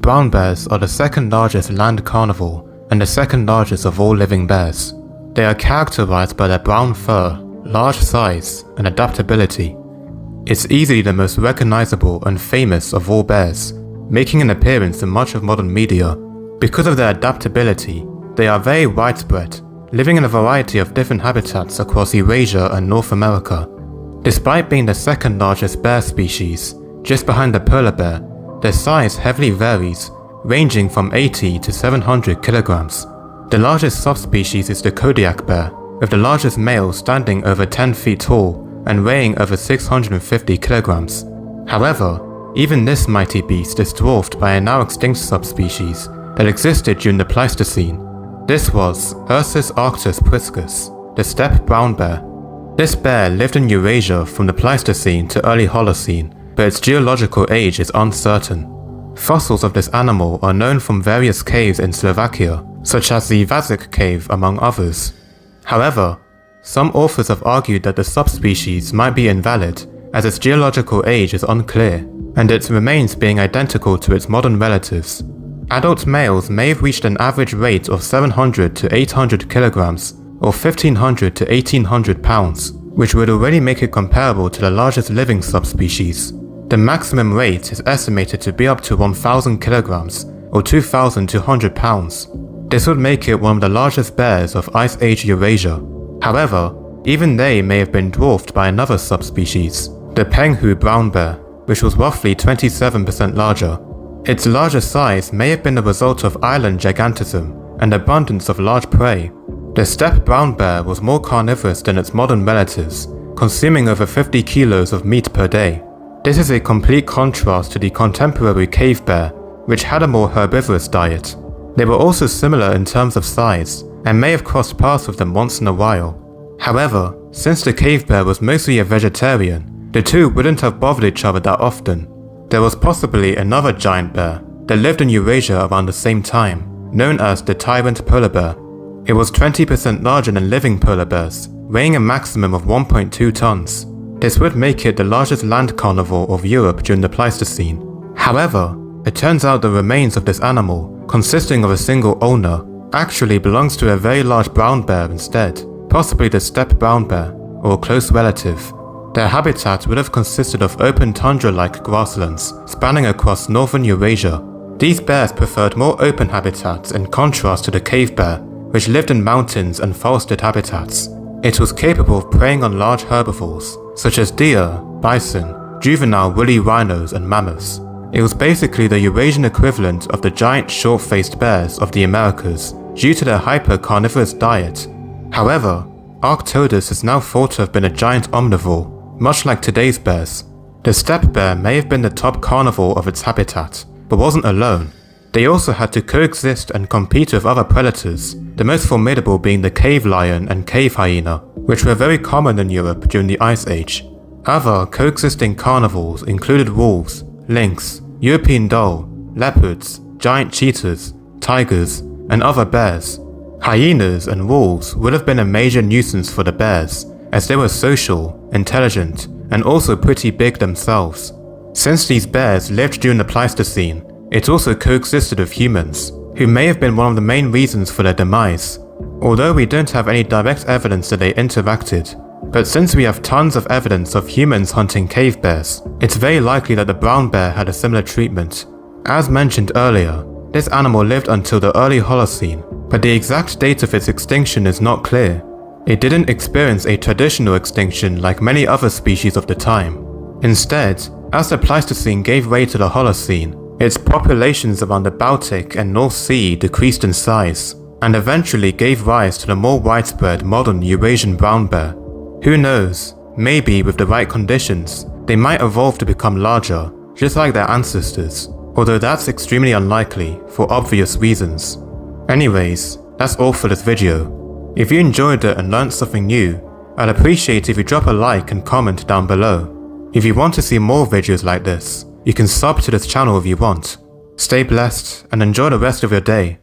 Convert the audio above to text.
brown bears are the second largest land carnivore and the second largest of all living bears. They are characterized by their brown fur, large size, and adaptability. It's easily the most recognizable and famous of all bears, making an appearance in much of modern media. Because of their adaptability, they are very widespread, living in a variety of different habitats across Eurasia and North America. Despite being the second largest bear species, just behind the polar bear, their size heavily varies, ranging from 80 to 700 kilograms. The largest subspecies is the Kodiak bear, with the largest male standing over 10 feet tall and weighing over 650 kilograms. However, even this mighty beast is dwarfed by a now extinct subspecies that existed during the Pleistocene. This was Ursus arctos priscus, the steppe brown bear. This bear lived in Eurasia from the Pleistocene to early Holocene, but its geological age is uncertain. Fossils of this animal are known from various caves in Slovakia, such as the Vazik cave among others. However, some authors have argued that the subspecies might be invalid as its geological age is unclear, and its remains being identical to its modern relatives. Adult males may have reached an average weight of 700 to 800 kilograms or 1500 to 1800 pounds, which would already make it comparable to the largest living subspecies. The maximum weight is estimated to be up to 1000 kilograms or 2200 pounds. This would make it one of the largest bears of Ice Age Eurasia. However, even they may have been dwarfed by another subspecies, the Penghu brown bear, which was roughly 27% larger. Its larger size may have been the result of island gigantism and abundance of large prey. The steppe brown bear was more carnivorous than its modern relatives, consuming over 50 kilos of meat per day. This is a complete contrast to the contemporary cave bear, which had a more herbivorous diet. They were also similar in terms of size, and may have crossed paths with them once in a while. However, since the cave bear was mostly a vegetarian, the two wouldn't have bothered each other that often. There was possibly another giant bear that lived in Eurasia around the same time, known as the tyrant polar bear. It was 20% larger than living polar bears, weighing a maximum of 1.2 tons. This would make it the largest land carnivore of Europe during the Pleistocene. However, it turns out the remains of this animal, consisting of a single owner, actually belongs to a very large brown bear instead, possibly the steppe brown bear, or a close relative. Their habitat would have consisted of open tundra-like grasslands spanning across northern Eurasia. These bears preferred more open habitats in contrast to the cave bear, which lived in mountains and forested habitats. It was capable of preying on large herbivores, such as deer, bison, juvenile woolly rhinos, and mammoths. It was basically the Eurasian equivalent of the giant short-faced bears of the Americas due to their hyper-carnivorous diet. However, Arctos is now thought to have been a giant omnivore, much like today's bears. The steppe bear may have been the top carnivore of its habitat, but wasn't alone. They also had to coexist and compete with other predators, the most formidable being the cave lion and cave hyena, which were very common in Europe during the Ice Age. Other coexisting carnivores included wolves, lynx, European dhole, leopards, giant cheetahs, tigers, and other bears. Hyenas and wolves would have been a major nuisance for the bears, as they were social, intelligent, and also pretty big themselves. Since these bears lived during the Pleistocene, it also coexisted with humans, who may have been one of the main reasons for their demise. Although we don't have any direct evidence that they interacted, but since we have tons of evidence of humans hunting cave bears, it's very likely that the brown bear had a similar treatment. As mentioned earlier, this animal lived until the early Holocene, but the exact date of its extinction is not clear. It didn't experience a traditional extinction like many other species of the time. Instead, as the Pleistocene gave way to the Holocene, its populations around the Baltic and North Sea decreased in size, and eventually gave rise to the more widespread modern Eurasian brown bear. Who knows, maybe with the right conditions, they might evolve to become larger, just like their ancestors, although that's extremely unlikely for obvious reasons. Anyways, that's all for this video. If you enjoyed it and learned something new, I'd appreciate if you drop a like and comment down below. If you want to see more videos like this, you can sub to this channel if you want. Stay blessed and enjoy the rest of your day.